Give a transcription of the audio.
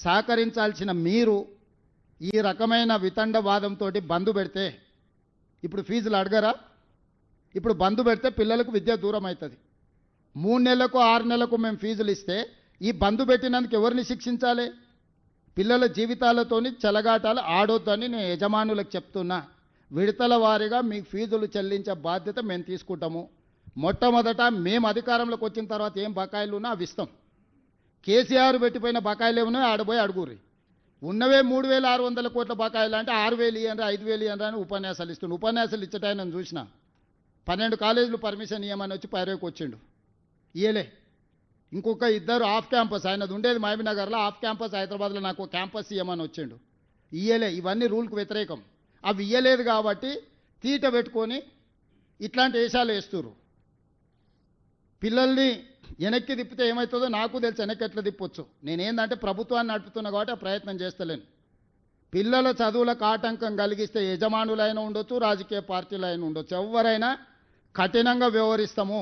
సహకరించాల్సిన మీరు ఈ రకమైన వితండవాదంతో బంద్ పెడితే ఇప్పుడు ఫీజులు అడగరా? ఇప్పుడు బంద్ పెడితే పిల్లలకు విద్య దూరం అవుతుంది. 3 నెలలకు 6 నెలలకు మేము ఫీజులు ఇస్తే ఈ బంద్ పెట్టినందుకు ఎవరిని శిక్షించాలి? పిల్లల జీవితాలతోని చెలగాటాలు ఆడొద్దని నేను యజమానులకు చెప్తున్నా. విడతల వారీగా మీకు ఫీజులు చెల్లించే బాధ్యత మేము తీసుకుంటాము. మొట్టమొదట మేము అధికారంలోకి వచ్చిన తర్వాత ఏం బకాయిలు ఉన్నా అవి ఇస్తాం. కేసీఆర్ పెట్టిపోయిన బకాయిలు ఏమన్నా ఆడబోయి అడుగురి. ఉన్నవే 3,600 కోట్ల బకాయిలు అంటే 6,000 ఇవ్వండి 5,000 ఇవ్వండి అని ఉపన్యాసాలు ఇస్తుండు. ఉపన్యాసాలు ఇచ్చటాయని నేను చూసిన 12 కాలేజీలు పర్మిషన్ ఇవ్వమని వచ్చి పైరేకి వచ్చిండు, ఇయ్యలే. ఇంకొక 2 ఆఫ్ క్యాంపస్, ఆయనది ఉండేది మహబూబ్నగర్లో, ఆఫ్ క్యాంపస్ హైదరాబాద్లో నాకు క్యాంపస్ ఇవ్వమని వచ్చిండు, ఇయ్యలే. ఇవన్నీ రూల్కి వ్యతిరేకం. అవి ఇయ్యలేదు కాబట్టి తీట పెట్టుకొని ఇట్లాంటి వేషాలు వేస్తున్నారు. పిల్లల్ని వెనక్కి తిప్పితే ఏమవుతుందో నాకు తెలుసు, వెనక్కి ఎట్లా తిప్పొచ్చు. నేనేందంటే ప్రభుత్వాన్ని నడుపుతున్నా కాబట్టి ఆ ప్రయత్నం చేస్తలేను. పిల్లల చదువులకు ఆటంకం కలిగిస్తే యజమానులైనా ఉండొచ్చు, రాజకీయ పార్టీలైనా ఉండొచ్చు, ఎవరైనా కఠినంగా వ్యవహరిస్తాము.